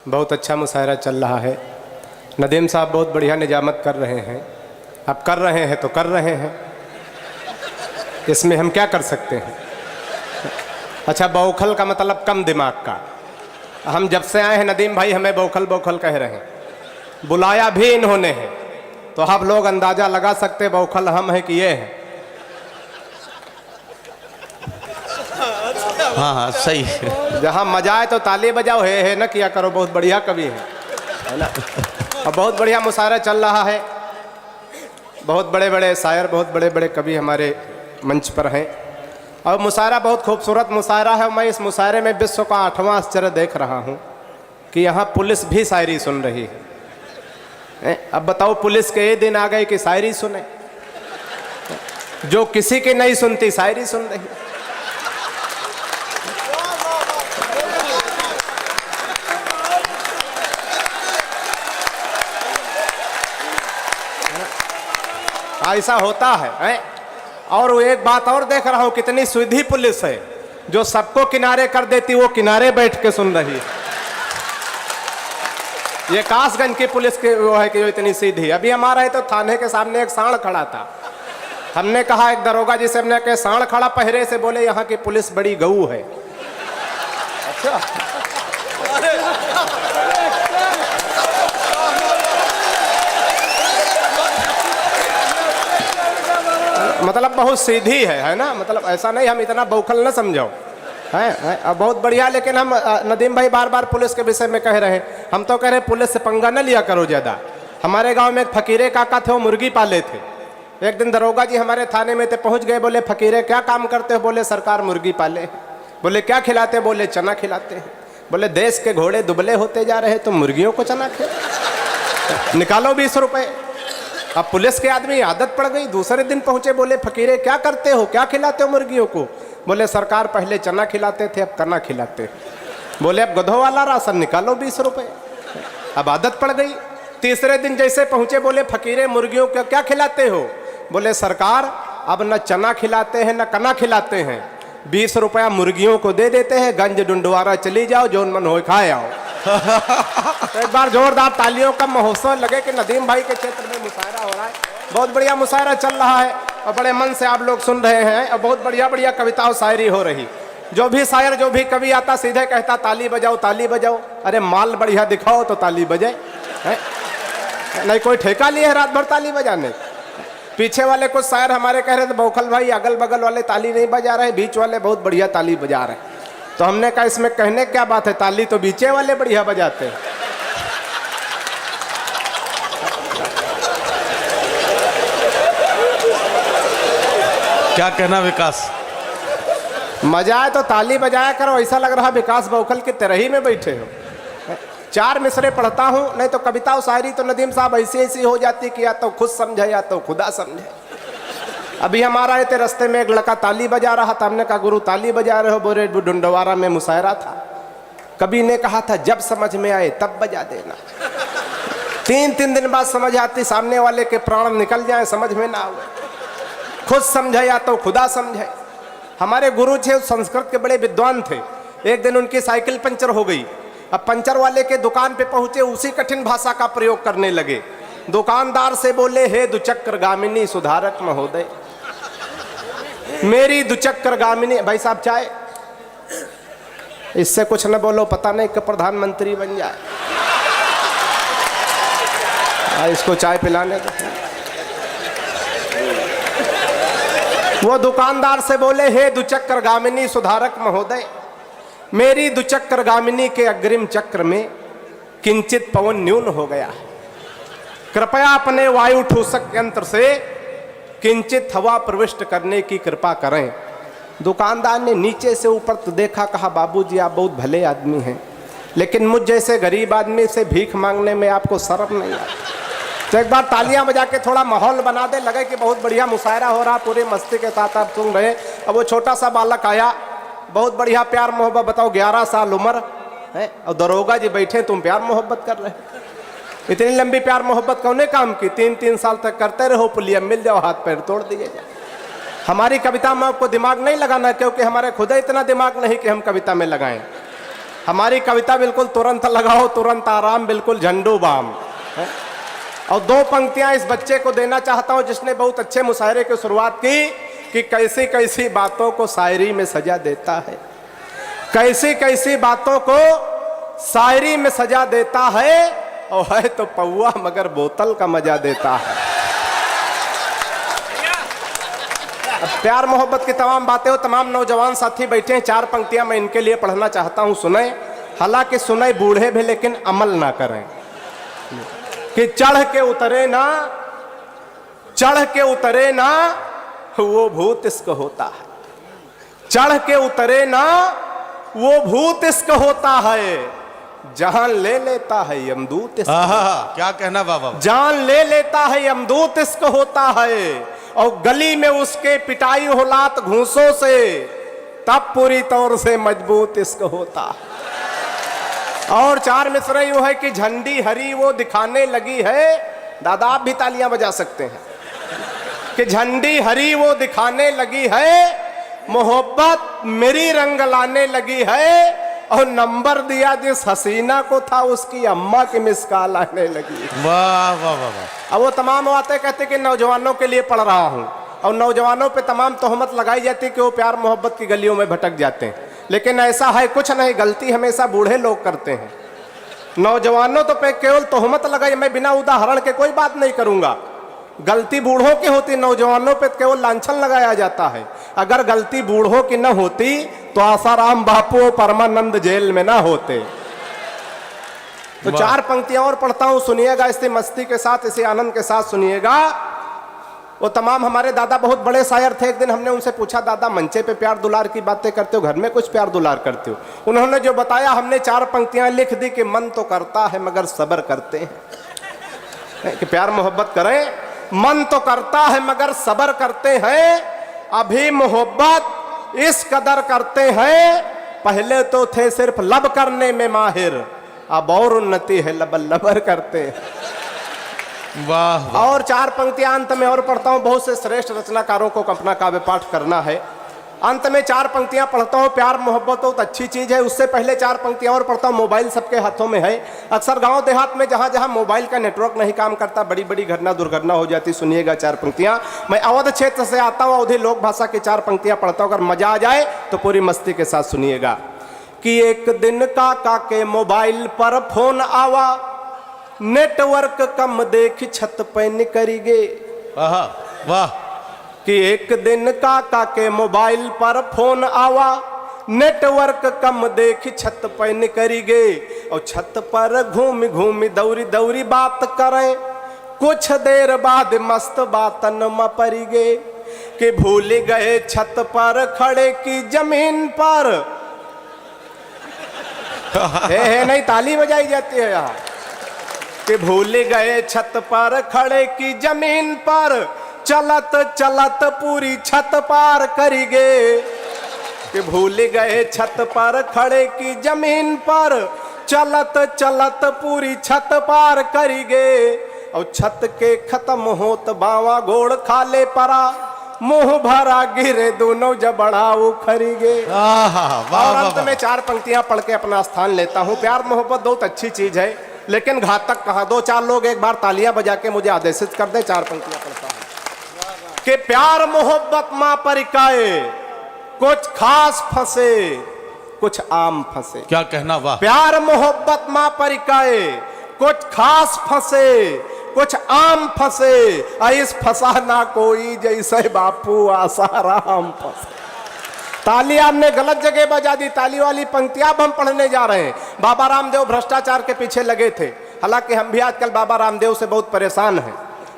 बहुत अच्छा मुशायरा चल रहा है। नदीम साहब बहुत बढ़िया निजामत कर रहे हैं। अब कर रहे हैं तो कर रहे हैं, इसमें हम क्या कर सकते हैं। अच्छा, बौखल का मतलब कम दिमाग का। हम जब से आए हैं नदीम भाई हमें बौखल बौखल कह रहे हैं, बुलाया भी इन्होंने है, तो आप लोग अंदाजा लगा सकते बौखल हम हैं कि ये है। हाँ हाँ सही है। जहाँ मजा आए तो ताली बजाओ, है ना किया करो। बहुत बढ़िया कवि है ना। और बहुत बढ़िया मुशायरा चल रहा है। बहुत बड़े बड़े शायर, बहुत बड़े बड़े कवि हमारे मंच पर हैं और मुशायरा बहुत खूबसूरत मुशायरा है। मैं इस मुशायरे में विश्व का 8वां आश्चर्य देख रहा हूँ कि यहाँ पुलिस भी शायरी सुन रही है। अब बताओ, पुलिस के ये दिन आ गए कि शायरी सुने। जो किसी की नहीं सुनती शायरी सुन रही। ऐसा होता है। और एक बात और देख रहा हूं, कितनी सीधी पुलिस है, जो सबको किनारे कर देती वो किनारे बैठ के सुन रही है। ये कासगंज की पुलिस के वो है कि जो इतनी सीधी। अभी हमारा है तो थाने के सामने एक सांड खड़ा था। हमने कहा, एक दरोगा जी से हमने कहा सांड खड़ा पहरे से, बोले यहाँ की पुलिस बड़ी गऊ है। अच्छा, मतलब बहुत सीधी है ना। मतलब ऐसा नहीं, हम इतना बौखल न समझो है। बहुत बढ़िया। लेकिन हम नदीम भाई बार बार पुलिस के विषय में कह रहे हैं, हम तो कह रहे हैं पुलिस से पंगा न लिया करो ज़्यादा। हमारे गांव में एक फकीरे काका थे, वो मुर्गी पाले थे। एक दिन दरोगा जी हमारे थाने में थे, पहुंच गए। बोले, फकीरे क्या काम करते हो? बोले, सरकार मुर्गी पाले। बोले, क्या खिलाते? बोले, चना खिलाते हैं। बोले, देश के घोड़े दुबले होते जा रहे हैं तो मुर्गियों को चना खिला, निकालो 20 रुपए। अब पुलिस के आदमी आदत पड़ गई। दूसरे दिन पहुंचे, बोले, फकीरे क्या करते हो, क्या खिलाते हो मुर्गियों को? बोले, सरकार पहले चना खिलाते थे, अब कना खिलाते हैं। बोले, अब गधों वाला राशन निकालो 20 रुपए। अब आदत पड़ गई। तीसरे दिन जैसे पहुंचे, बोले, फकीरे मुर्गियों को क्या खिलाते हो? बोले, सरकार अब न चना खिलाते हैं न कना खिलाते हैं, 20 रुपया मुर्गियों को दे देते हैं, गंज डुंडवारा चली जाओ, जोन मन हो खाए आओ। तो एक बार जोरदार तालियों का महोत्सव लगे कि नदीम भाई के क्षेत्र में मुशायरा हो रहा है। बहुत बढ़िया मुशायरा चल रहा है और बड़े मन से आप लोग सुन रहे हैं और बहुत बढ़िया बढ़िया कविता और शायरी हो रही। जो भी शायर, जो भी कवि आता सीधे कहता ताली बजाओ ताली बजाओ। अरे माल बढ़िया दिखाओ तो ताली बजाए, नहीं कोई ठेका लिए है रात भर ताली बजाने। पीछे वाले कुछ शायर हमारे कह रहे थे, बौखल भाई अगल बगल वाले ताली नहीं बजा रहे, बीच वाले बहुत बढ़िया ताली बजा रहे हैं। तो हमने कहा, इसमें कहने क्या बात है, ताली तो बीचे वाले बढ़िया बजाते हैं। क्या कहना विकास? मजा आए तो ताली बजाया करो। ऐसा लग रहा विकास बौखल की तरह ही में बैठे हो। 4 मिसरे पढ़ता हूँ, नहीं तो कविता और शायरी तो नदीम साहब ऐसी ऐसी हो जाती कि या तो खुद समझे या तो खुदा समझे। अभी हमारा आए थे, रास्ते में एक लड़का ताली बजा रहा था। हमने कहा, गुरु ताली बजा रहे हो? बोले, डुंडवारा में मुशायरा था। कभी ने कहा था, जब समझ में आए तब बजा देना। 3 दिन बाद समझ आती, सामने वाले के प्राण निकल जाए, समझ में ना आए। खुद समझे या तो खुदा समझे। हमारे गुरु थे, संस्कृत के बड़े विद्वान थे। एक दिन उनकी साइकिल पंचर हो गई। अब पंचर वाले के दुकान पे पहुंचे, उसी कठिन भाषा का प्रयोग करने लगे। दुकानदार से बोले, हे दुचक्र गामिनी सुधारक महोदय, मेरी दुचक्र गामिनी। भाई साहब चाय, इससे कुछ न बोलो, पता नहीं कि प्रधानमंत्री बन जाए। इसको चाय पिलाने दो। वो दुकानदार से बोले, हे दुचक्र गामिनी सुधारक महोदय, मेरी दुचक्र गामिनी के अग्रिम चक्र में किंचित पवन न्यून हो गया है, कृपया अपने वायु ठूसक यंत्र से किंचित हवा प्रविष्ट करने की कृपा करें। दुकानदार ने नीचे से ऊपर तो देखा, कहा, बाबूजी आप बहुत भले आदमी हैं, लेकिन मुझ जैसे गरीब आदमी से भीख मांगने में आपको शर्म नहीं आती? तो एक बार तालियां बजा के थोड़ा माहौल बना दे, लगे कि बहुत बढ़िया मुशायरा हो रहा, पूरे मस्ती के साथ आप सुन रहे। अब वो छोटा सा बालक आया, बहुत बढ़िया प्यार मोहब्बत। बताओ, 11 साल उम्र है और दरोगा जी बैठे, तुम प्यार मोहब्बत कर रहे। इतनी लंबी प्यार मोहब्बत कौने काम की? 3 साल तक करते रहो, पुलिया मिल जाओ, हाथ पैर तोड़ दिए जाए। हमारी कविता में आपको दिमाग नहीं लगाना, क्योंकि हमारे खुद इतना दिमाग नहीं कि हम कविता में लगाएं। हमारी कविता बिल्कुल तुरंत लगाओ तुरंत आराम, बिल्कुल झंडू बाम है? और दो पंक्तियां इस बच्चे को देना चाहता हूं जिसने बहुत अच्छे मुशायरे की शुरुआत की कि कैसी कैसी बातों को शायरी में सजा देता है, कैसी कैसी बातों को शायरी में सजा देता है, और है तो पौआ मगर बोतल का मजा देता है। अब प्यार मोहब्बत की तमाम बातें हो, तमाम नौजवान साथी बैठे हैं, चार पंक्तियां मैं इनके लिए पढ़ना चाहता हूं, सुने। हालांकि सुने बूढ़े भी लेकिन अमल ना करें। कि चढ़ के उतरे ना, चढ़ के उतरे ना वो भूत इश्क होता है, चढ़ के उतरे ना वो भूत इश्क होता है, जान ले लेता है यमदूत इश्क। क्या कहना बाबा, जान ले लेता है यमदूत इश्क होता है, और गली में उसके पिटाई हो लात घूंसों से, तब पूरी तौर से मजबूत इश्क होता है। और चार मिसरे यूं है कि झंडी हरी वो दिखाने लगी है, दादा आप भी तालियां बजा सकते हैं, कि झंडी हरी वो दिखाने लगी है, मोहब्बत मेरी रंग लाने लगी है, और नंबर दिया जिस हसीना को था उसकी अम्मा की मिस कॉल आने लगी। वाह वाह वाह वाह। अब वो तमाम बातें कहते कि नौजवानों के लिए पढ़ रहा हूं, और नौजवानों पे तमाम तोहमत लगाई जाती कि वो प्यार मोहब्बत की गलियों में भटक जाते हैं, लेकिन ऐसा है कुछ नहीं, गलती हमेशा बूढ़े लोग करते हैं। नौजवानों तो पे केवल तोहमत लगाई, मैं बिना उदाहरण के कोई बात नहीं करूंगा, गलती बूढ़ों की होती, नौजवानों पे केवल लांछन लगाया जाता है। अगर गलती बूढ़ों की न होती तो आसाराम बापू और परमानंद जेल में ना होते। तो चार पंक्तियां और पढ़ता हूं, सुनिएगा इसी मस्ती के साथ, इसी आनंद के साथ सुनिएगा। वो तमाम हमारे दादा बहुत बड़े शायर थे, एक दिन हमने उनसे पूछा दादा मंचे पे प्यार दुलार की बातें करते हो, घर में कुछ प्यार दुलार करते हो? उन्होंने जो बताया हमने चार पंक्तियां लिख दी कि मन तो करता है मगर सब्र करते हैं। कि प्यार मोहब्बत करें, मन तो करता है मगर सब्र करते हैं, अभी मोहब्बत इस कदर करते हैं, पहले तो थे सिर्फ लब करने में माहिर, अब और उन्नति है लबर लबर करते हैं। वाह। और चार पंक्तियां अंत में और पढ़ता हूं, बहुत से श्रेष्ठ रचनाकारों को अपना काव्य पाठ करना है। अंत में चार पंक्तियां पढ़ता हूं, प्यार मोहब्बत तो अच्छी चीज है, उससे पहले चार पंक्तियां और पढ़ता हूं। मोबाइल सबके हाथों में है, अक्सर गांव देहात में जहां जहां मोबाइल का नेटवर्क नहीं काम करता बड़ी बड़ी घटना दुर्घटना हो जाती। सुनिएगा चार पंक्तियां, मैं अवध क्षेत्र से आता हूं, अवधी लोक भाषा की चार पंक्तियां पढ़ता हूं, अगर मजा आ जाए तो पूरी मस्ती के साथ सुनिएगा। कि एक दिन काका के मोबाइल पर फोन आवा, नेटवर्क कम देख छत पे निकरी गे। वाह। कि एक दिन काका के मोबाइल पर फोन आवा, नेटवर्क कम देख छत पे निकरी गे, और छत पर घूम घूम दौरी दौरी बात करें, कुछ देर बाद मस्त बातन में पड़ी गे। कि भूल गए छत पर खड़े की जमीन पर, है नहीं ताली बजाई जाती है यहाँ। कि भूल गए छत पर खड़े की जमीन पर, चलत चलत पूरी छत पार करी गे। कि भूल गए छत पर खड़े की जमीन पर, चलत चलत पूरी छत पार करी गे, और छत के खत्म होत बावा गोड़ खाले परा, मुंह भरा गिरे दोनों जबड़ा उखरी गे। और अंत में चार पंक्तियां पढ़ के अपना स्थान लेता हूं। प्यार मोहब्बत बहुत अच्छी चीज है, लेकिन घातक कहा। दो चार लोग एक बार तालियां बजा के मुझे आदेशित कर दे, चार पंक्तियां पढ़ता हूं। कि प्यार मोहब्बत मां परिकाए, कुछ खास फंसे कुछ आम फंसे। क्या कहना, वाह। प्यार मोहब्बत मां परिकाए, कुछ खास फंसे कुछ आम फंसे, ऐस फंसा ना कोई जैसे बापू आसाराम फंसे। ताली आपने गलत जगह बजा दी, ताली वाली पंक्तियां अब हम पढ़ने जा रहे हैं। बाबा रामदेव भ्रष्टाचार के पीछे लगे थे, हालांकि हम भी आजकल बाबा रामदेव से बहुत परेशान हैं।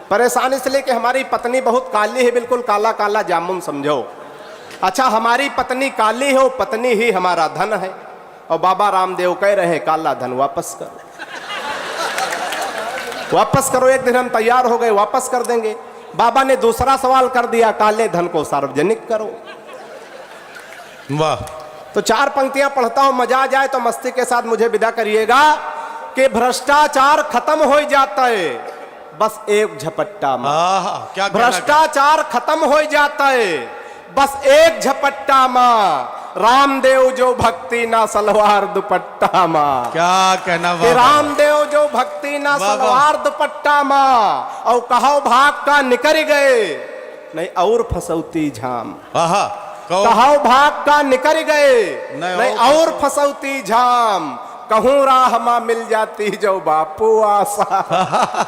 परेशान इसलिए कि हमारी पत्नी बहुत काली है, बिल्कुल काला काला जामुन समझो। अच्छा, हमारी पत्नी काली हो, पत्नी ही हमारा धन है, और बाबा रामदेव कह रहे हैं काला धन वापस करो, वापस करो। एक दिन हम तैयार हो गए, वापस कर देंगे। बाबा ने दूसरा सवाल कर दिया, काले धन को सार्वजनिक करो। वाह। तो चार पंक्तियां पढ़ता हूं, मजा आ जाए तो मस्ती के साथ मुझे विदा करिएगा। कि भ्रष्टाचार खत्म हो जाता है बस एक झपट्टा में। क्या भ्रष्टाचार खत्म हो जाता है बस एक झपट्टा में, रामदेव जो भक्ति ना सलवार दुपट्टा माँ। क्या कहना कि वाह वाह रामदेव जो भक्ति ना वाह, वाह। सलवार दुपट्टा माँ, और कहो भाग का निकर गए नहीं और फसौती झाम। आहा कहो कहो भाग का निकर गए नहीं नहीं और फसौती झाम, कहूँ राह माँ मिल जाती जो बापू आसा।